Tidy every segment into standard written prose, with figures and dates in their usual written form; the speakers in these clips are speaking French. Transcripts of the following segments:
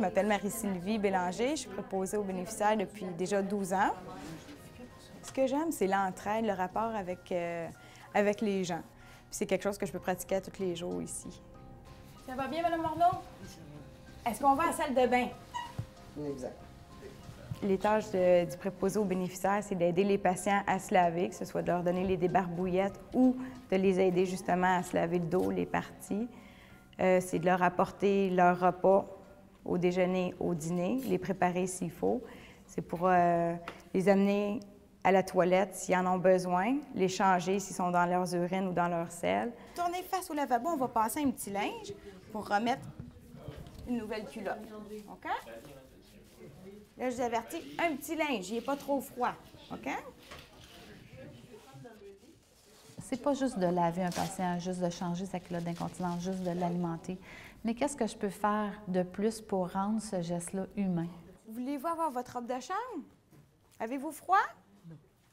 Je m'appelle Marie-Sylvie Bélanger, je suis préposée aux bénéficiaires depuis déjà 12 ans. Ce que j'aime, c'est l'entraide, le rapport avec les gens. C'est quelque chose que je peux pratiquer tous les jours ici. Ça va bien, Mme Morneau? Est-ce qu'on va à la salle de bain? Exact. Les tâches du préposé aux bénéficiaires, c'est d'aider les patients à se laver, que ce soit de leur donner les débarbouillettes ou de les aider justement à se laver le dos, les parties. C'est de leur apporter leur repas au déjeuner, au dîner, les préparer s'il faut. C'est pour les amener à la toilette s'ils en ont besoin, les changer s'ils sont dans leurs urines ou dans leur selle. Tournez face au lavabo, on va passer un petit linge pour remettre une nouvelle culotte. OK? Là, je vous avertis, un petit linge, il n'est pas trop froid. OK? C'est pas juste de laver un patient, juste de changer sa culotte d'incontinence, juste de l'alimenter. Mais qu'est-ce que je peux faire de plus pour rendre ce geste-là humain? Voulez-vous avoir votre robe de chambre? Avez-vous froid?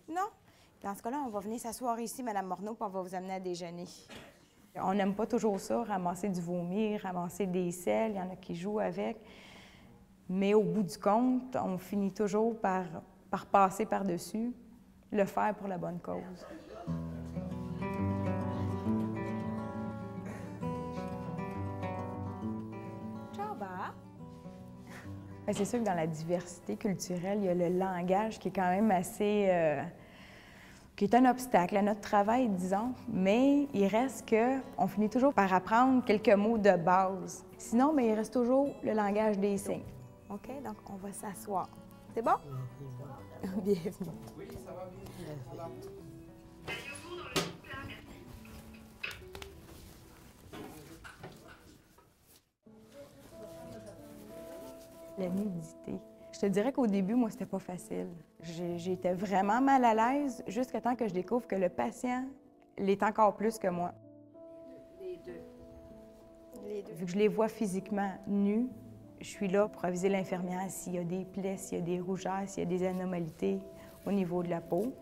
Non? Dans ce cas-là, on va venir s'asseoir ici, Mme Morneau, puis on va vous amener à déjeuner. On n'aime pas toujours ça, ramasser du vomi, ramasser des selles, il y en a qui jouent avec. Mais au bout du compte, on finit toujours par passer par-dessus, le faire pour la bonne cause. Ciao, va! C'est sûr que dans la diversité culturelle, il y a le langage qui est quand même assez... qui est un obstacle à notre travail, disons, mais il reste qu'on finit toujours par apprendre quelques mots de base. Sinon, bien, il reste toujours le langage des signes. OK? Donc, on va s'asseoir. C'est bon? Bienvenue. Oui, ça va bien. La nudité. Je te dirais qu'au début, moi, c'était pas facile. J'étais vraiment mal à l'aise jusqu'à temps que je découvre que le patient l'est encore plus que moi. Les deux. Les deux. Vu que je les vois physiquement nus, je suis là pour aviser l'infirmière s'il y a des plaies, s'il y a des rougeurs, s'il y a des anomalies au niveau de la peau.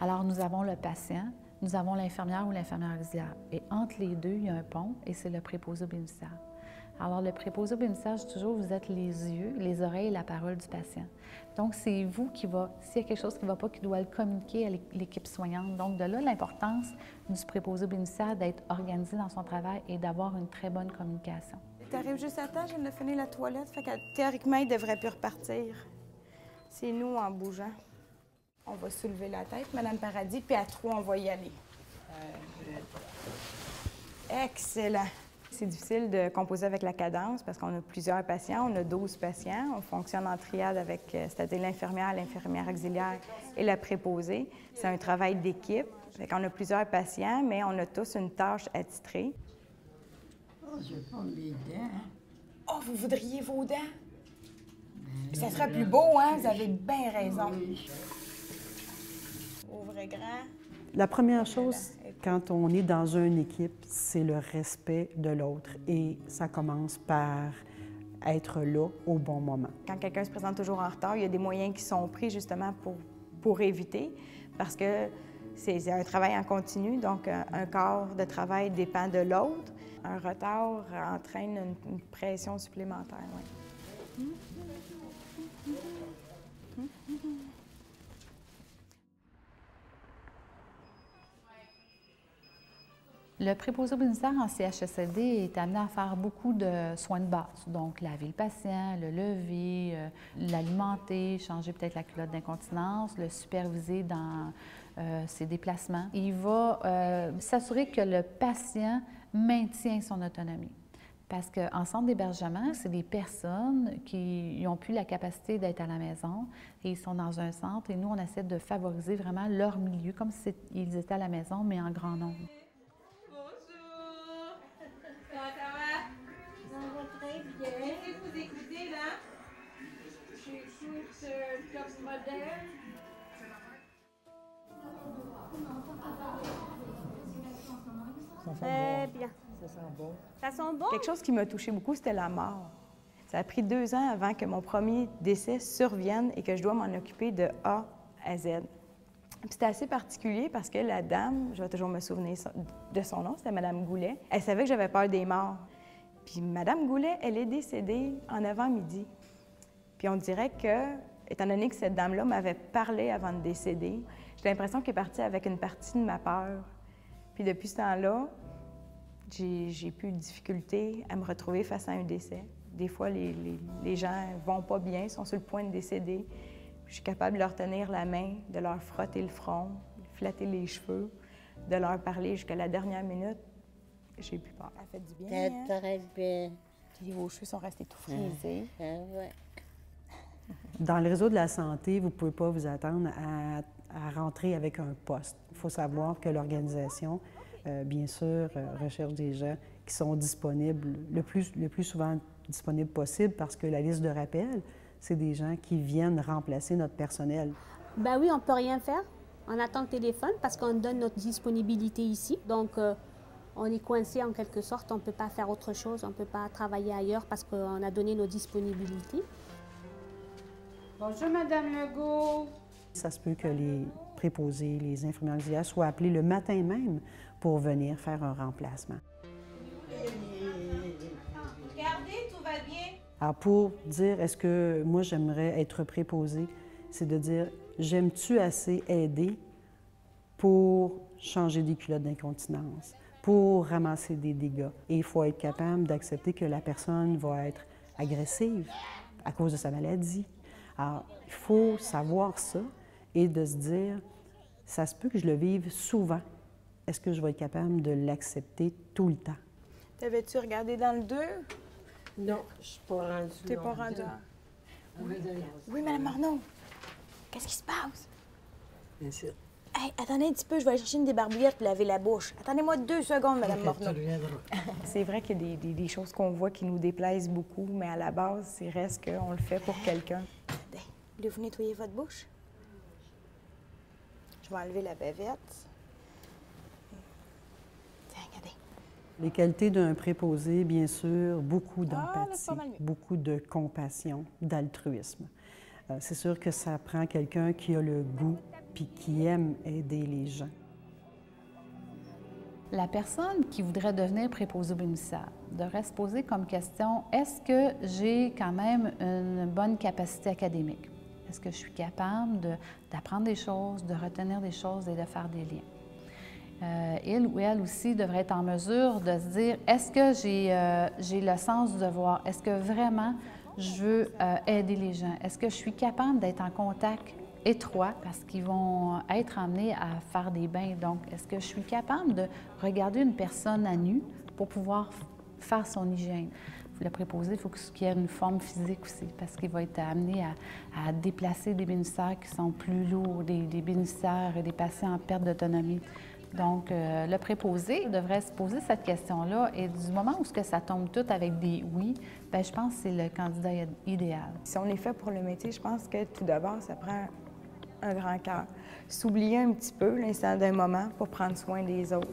Alors, nous avons le patient, nous avons l'infirmière ou l'infirmière auxiliaire. Et entre les deux, il y a un pont et c'est le préposé aux bénéficiaires. Alors, le préposé aux bénéficiaires, je dis toujours, vous êtes les yeux, les oreilles et la parole du patient. Donc, c'est vous qui va, s'il y a quelque chose qui ne va pas, qui doit le communiquer à l'équipe soignante. Donc, de là, l'importance du préposé aux bénéficiaires d'être organisé dans son travail et d'avoir une très bonne communication. Tu arrives juste à temps, je viens de finir la toilette, fait que théoriquement, il devrait plus repartir. C'est nous en bougeant. On va soulever la tête, Mme Paradis, puis à 3, on va y aller. Excellent. C'est difficile de composer avec la cadence parce qu'on a plusieurs patients, on a 12 patients. On fonctionne en triade avec, c'est-à-dire l'infirmière auxiliaire et la préposée. C'est un travail d'équipe. On a plusieurs patients, mais on a tous une tâche attitrée. Oh, je vais prendre mes dents. Oh, vous voudriez vos dents? Ça serait plus beau, hein? Vous avez bien raison. Oui. Ouvrez grand. La première chose, quand on est dans une équipe, c'est le respect de l'autre. Et ça commence par être là au bon moment. Quand quelqu'un se présente toujours en retard, il y a des moyens qui sont pris justement pour éviter, parce que c'est un travail en continu, donc un corps de travail dépend de l'autre. Un retard entraîne une pression supplémentaire. Oui. Le préposé aux bénéficiaires en CHSLD est amené à faire beaucoup de soins de base, donc laver le patient, le lever, l'alimenter, changer peut-être la culotte d'incontinence, le superviser dans ses déplacements. Il va s'assurer que le patient maintient son autonomie. Parce qu'en centre d'hébergement, c'est des personnes qui n'ont plus la capacité d'être à la maison et ils sont dans un centre et nous, on essaie de favoriser vraiment leur milieu, comme s'ils étaient à la maison, mais en grand nombre. Bonjour! Comment ça va? Ça va très bien. Qu'est-ce que vous écoutez, là? J'écoute Top Model. Très bien. Ça sent bon. Ça sent bon? Quelque chose qui m'a touchée beaucoup, c'était la mort. Ça a pris 2 ans avant que mon premier décès survienne et que je dois m'en occuper de A à Z. C'était assez particulier parce que la dame, je vais toujours me souvenir de son nom, c'était Mme Goulet, elle savait que j'avais peur des morts. Puis Madame Goulet, elle est décédée en avant-midi. Puis on dirait que, étant donné que cette dame-là m'avait parlé avant de décéder, j'ai l'impression qu'elle est partie avec une partie de ma peur. Puis depuis ce temps-là, j'ai plus de difficulté à me retrouver face à un décès. Des fois, les gens vont pas bien, sont sur le point de décéder. Je suis capable de leur tenir la main, de leur frotter le front, de flatter les cheveux, de leur parler jusqu'à la dernière minute. J'ai plus peur. Ça fait du bien, hein? Très bien. Puis vos cheveux sont restés tout frisés. Ouais. Dans le réseau de la santé, vous ne pouvez pas vous attendre à rentrer avec un poste. Il faut savoir que l'organisation, bien sûr, recherche des gens qui sont disponibles le plus souvent disponibles possible parce que la liste de rappel, c'est des gens qui viennent remplacer notre personnel. Ben oui, on ne peut rien faire. On attend le téléphone parce qu'on donne notre disponibilité ici. Donc, on est coincé en quelque sorte. On ne peut pas faire autre chose. On ne peut pas travailler ailleurs parce qu'on a donné nos disponibilités. Bonjour, Madame Legault. Ça se peut que les préposés, les infirmières auxiliaires soient appelés le matin même pour venir faire un remplacement. Regardez, tout va bien. Alors, pour dire est-ce que moi j'aimerais être préposée, c'est de dire j'aime-tu assez aider pour changer des culottes d'incontinence, pour ramasser des dégâts. Et il faut être capable d'accepter que la personne va être agressive à cause de sa maladie. Alors, il faut savoir ça et de se dire, ça se peut que je le vive souvent. Est-ce que je vais être capable de l'accepter tout le temps? T'avais-tu regardé dans le 2? Non, je suis pas rendue. T'es pas rendu. Oui, Mme Morneau. Qu'est-ce qui se passe? Bien sûr. Hey, attendez un petit peu, je vais aller chercher une débarbouillette pour laver la bouche. Attendez-moi 2 secondes, Mme Morneau. C'est vrai qu'il y a des choses qu'on voit qui nous déplaisent beaucoup, mais à la base, c'est reste qu'on le fait pour quelqu'un. Voulez-vous nettoyer votre bouche? Je vais enlever la bavette. Tiens, regardez. Les qualités d'un préposé, bien sûr, beaucoup là, c'est d'empathie, pas mal mieux. beaucoup de compassion, d'altruisme. C'est sûr que ça prend quelqu'un qui a le goût puis qui aime aider les gens. La personne qui voudrait devenir préposé aux bénéficiaires devrait se poser comme question, est-ce que j'ai quand même une bonne capacité académique? Est-ce que je suis capable d'apprendre des choses, de retenir des choses et de faire des liens? Il ou elle aussi devrait être en mesure de se dire, est-ce que j'ai le sens du devoir? Est-ce que vraiment je veux aider les gens? Est-ce que je suis capable d'être en contact étroit parce qu'ils vont être amenés à faire des bains? Donc, est-ce que je suis capable de regarder une personne à nu pour pouvoir faire son hygiène? Le préposé, il faut qu'il y ait une forme physique aussi parce qu'il va être amené à déplacer des bénéficiaires qui sont plus lourds, des bénéficiaires et des patients en perte d'autonomie. Donc, le préposé devrait se poser cette question-là et du moment où ça tombe tout avec des oui, bien, je pense que c'est le candidat idéal. Si on est fait pour le métier, je pense que tout d'abord, ça prend un grand cœur. S'oublier un petit peu l'instant d'un moment pour prendre soin des autres.